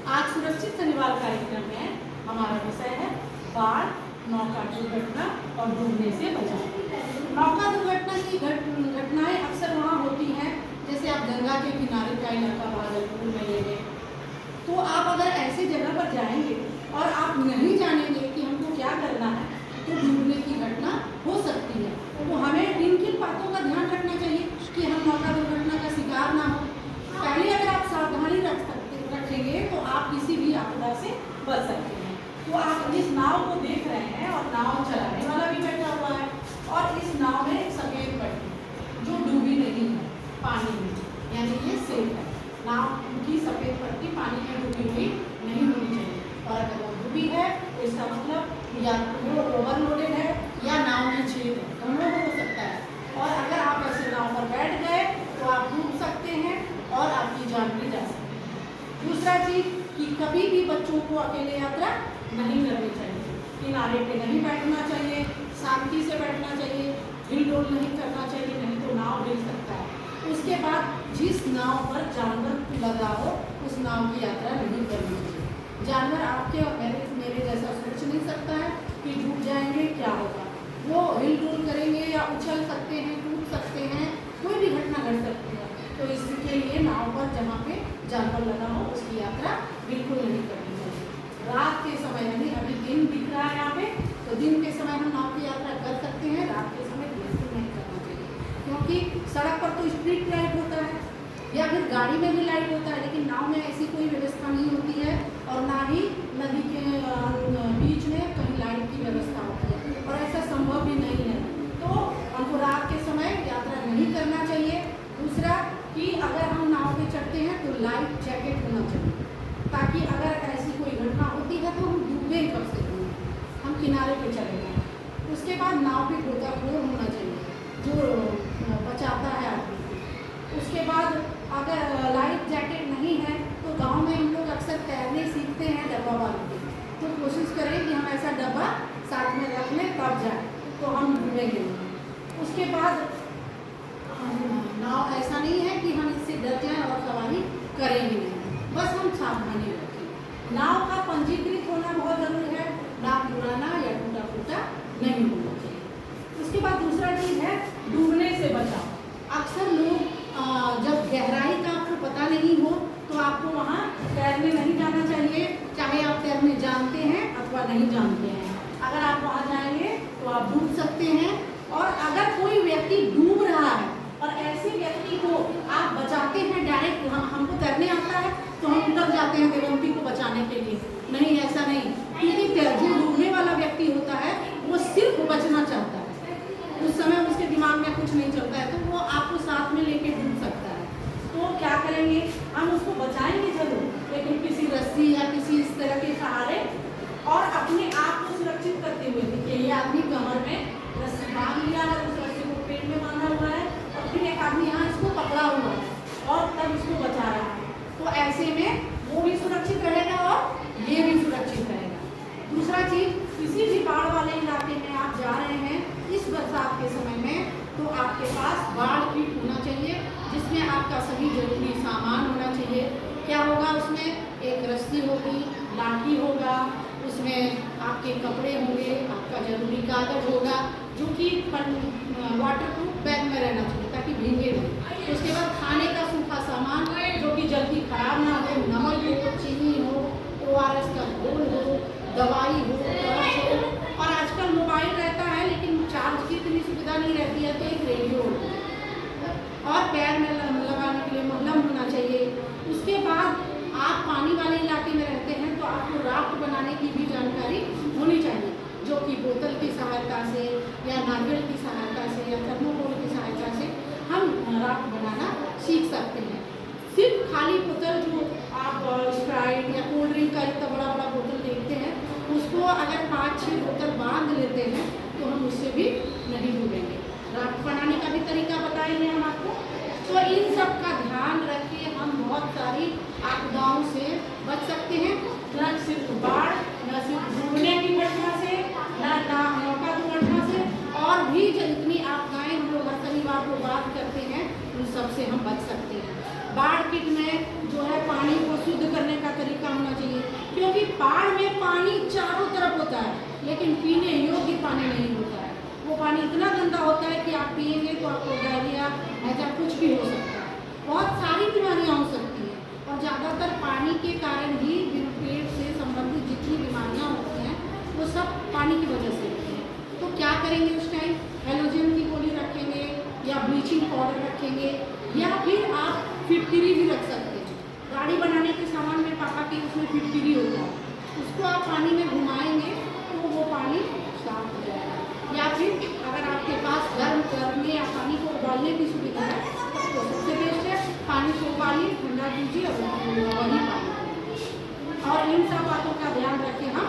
आज सुरक्षित शनिवार कार्यक्रम में हमारा विषय है बाढ़, नौका दुर्घटना और डूबने से बचाव। नौका दुर्घटना की घटनाएं अक्सर वहाँ होती हैं, जैसे आप गंगा के किनारे का इलाका भागलपुर में ले गए, तो आप अगर ऐसी जगह पर जाएंगे और आप नहीं जानेंगे कि हमको क्या करना है, तो डूबने की घटना हो सकती है। तो हमें किन किन बातों का ध्यान रखना चाहिए कि हम नौका दुर्घटना का शिकार ना हो। पहले अगर आप सावधानी रखेंगे तो आप किसी भी आपदा से बच सकते हैं। तो आप इस नाव को देख रहे हैं और नाव चलाने वाला भी बैठा हुआ है, और इस नाव में एक सफेद पट्टी जो डूबी नहीं है पानी में, यानी ये सेफ है। नाव की सफेद पट्टी पानी में डूबी हुई नहीं होनी चाहिए, और अगर वो डूबी है तो इसका मतलब या वो ओवरलोडेड है या नाव में छेद है, दोनों हो सकता है। और अगर आप ऐसे नाव पर बैठ गए तो आप डूब सकते हैं और आपकी जान भी जा सकती है। दूसरा चीज कि कभी भी बच्चों को अकेले यात्रा नहीं करनी चाहिए, किनारे पे नहीं बैठना चाहिए, शांति से बैठना चाहिए, हिलडोल नहीं करना चाहिए, नहीं तो नाव हिल सकता है। उसके बाद जिस नाव पर जानवर लगा हो उस नाव की यात्रा नहीं करनी चाहिए। जानवर आपके और मेरे जैसा सोच नहीं सकता है कि डूब जाएंगे क्या होगा, वो हिलडोल करेंगे या उछल सकते हैं, टूट सकते हैं, कोई भी घटना घट सकती है। तो इसके लिए नाव पर जहाँ पे जानवर लगा हो उसकी यात्रा बिल्कुल नहीं करनी चाहिए। रात के समय, यानी अभी दिन दिख रहा है यहाँ पे, तो दिन के समय हम नाव की यात्रा कर सकते हैं, रात के समय बिल्कुल नहीं करना चाहिए, क्योंकि सड़क पर तो स्ट्रीट लाइट होता है या फिर गाड़ी में भी लाइट होता है, लेकिन नाव में ऐसी कोई व्यवस्था नहीं होती है, और ना ही नदी के बीच में कहीं लाइट की व्यवस्था होती है, और ऐसा संभव भी नहीं है। तो हमको रात के समय यात्रा नहीं करना चाहिए। दूसरा कि अगर हम नाव पे चढ़ते हैं तो लाइफ जैकेट होना चाहिए, ताकि अगर ऐसी कोई घटना होती है तो हम डूबे कम से कम, हम किनारे पे चले जाएं। उसके बाद नाव पे गोताखोर होना चाहिए जो बचाता है आदमी। उसके बाद अगर लाइफ जैकेट नहीं है तो गांव में हम लोग अक्सर तैरने सीखते हैं डब्बा बांध के, तो कोशिश करें कि हम ऐसा डब्बा साथ में रख लें, तब जाए तो हम डूबेंगे। उसके बाद नाव ऐसा नहीं है कि हम इससे डर जाएं और सवारी करेंगे नहीं, बस हम सावधानी रखें। नाव का पंजीकृत होना बहुत जरूरी है, नाव पुराना या टूटा फूटा नहीं होना चाहिए। उसके बाद दूसरा चीज है डूबने से बचाव। अक्सर लोग जब गहराई का आपको पता नहीं हो तो आपको वहाँ तैरने नहीं जाना चाहिए, चाहे आप तैरने जानते हैं अथवा नहीं जानते हैं। अगर आप वहाँ जाएंगे तो आप डूब सकते हैं, और अगर कोई व्यक्ति डूब रहा है और ऐसे व्यक्ति को आप बचाते हैं डायरेक्ट, हमको तैरने आता है तो हम उतर जाते हैं देवंती को बचाने के लिए, नहीं, ऐसा नहीं। क्योंकि जो डूबने वाला व्यक्ति होता है वो सिर्फ बचना चाहता है, उस समय उसके दिमाग में कुछ नहीं चलता है, तो वो आपको साथ में लेके डूब सकता है। तो क्या करेंगे, हम उसको बचाएंगे जरूर, लेकिन किसी रस्सी या किसी इस तरह के सहारे, और अपने आप को सुरक्षित करते हुए। देखिए ये आदमी कमर में रस्सी बांध लिया है, उस रस्सी को पेट में बांधा हुआ है, और फिर एक आदमी यहाँ इसको पकड़ा हुआ है और तब इसको बचा रहा है। तो ऐसे में वो भी सुरक्षित रहेगा और ये भी सुरक्षित रहेगा। दूसरा चीज, किसी भी बाढ़ वाले इलाके में आप जा रहे हैं इस बरसात के समय में, तो आपके पास बाढ़ किट होना चाहिए, जिसमें आपका सभी जरूरी सामान होना चाहिए। क्या होगा उसमें, एक रस्सी होगी, लाठी होगा, उसमें आपके कपड़े होंगे, आपका जरूरी कागज होगा, जो कि वाटरप्रूफ बैग में रहना चाहिए ताकि भीगे नहीं। उसके बाद खाने का सूखा सामान जो कि जल्दी खराब ना हो, नमक हो, चीनी हो, ORS का घोल हो, दवाई हो, टॉर्च हो, और आजकल मोबाइल रहता है लेकिन चार्ज की इतनी सुविधा नहीं रहती है, तो एक रेडियो हो, और पैर में लगाने के लिए मलहम होना चाहिए। उसके बाद आप पानी वाले इलाके में रहते हैं तो आपको राफ्ट बनाने की भी जानकारी होनी चाहिए, जो कि बोतल की सहायता से या नारियल की सहायता से या थर्मोकोल की सहायता से हम राफ्ट बनाना सीख सकते हैं। सिर्फ खाली बोतल जो आप स्प्राइट या कोल्ड ड्रिंक का इतना बड़ा बड़ा बोतल देखते हैं, उसको अगर 5-6 बोतल बांध लेते हैं तो हम उससे भी नहीं डूबेंगे। राफ्ट बनाने का भी तरीका बताएंगे हम आपको। तो इन सब का ध्यान रखिए, हम बहुत सारी आपदाओं से बच सकते हैं, न सिर्फ बाढ़, न सिर्फ डूबने की घटना से, न नौका दुर्घटना से, और भी जो इतनी आपदाएं हम लोग हर शनिवार को बात करते हैं उन सब से हम बच सकते हैं। बाढ़ किट में जो है पानी को शुद्ध करने का तरीका होना चाहिए। होता है, लेकिन पीने योग्य पानी नहीं होता है। वो पानी इतना गंदा होता है कि आप पिएंगे तो आपको डायरिया, ऐसा कुछ भी हो सकता है, बहुत सारी बीमारियाँ हो सकती हैं। और ज़्यादातर पानी के कारण ही पेट से संबंधित जितनी बीमारियाँ होती हैं वो सब पानी की वजह से होती हैं। तो क्या करेंगे उस टाइम? हैलोजन की गोली रखेंगे या ब्लीचिंग पाउडर रखेंगे, या फिर आप फिटकरी भी रख सकते हैं। गाड़ी बनाने के सामान में पापा के उसमें फिटकरी होता है, उसको आप पानी में घुमाएंगे तो वो पानी साफ हो जाएगा। या फिर अगर आपके पास गर्म करने या पानी को उबालने की सुविधा है तो सबसे बेस्ट है पानी को उबालिए, ठंडा कीजिए और वही पानी। और इन सब बातों का ध्यान रखें हम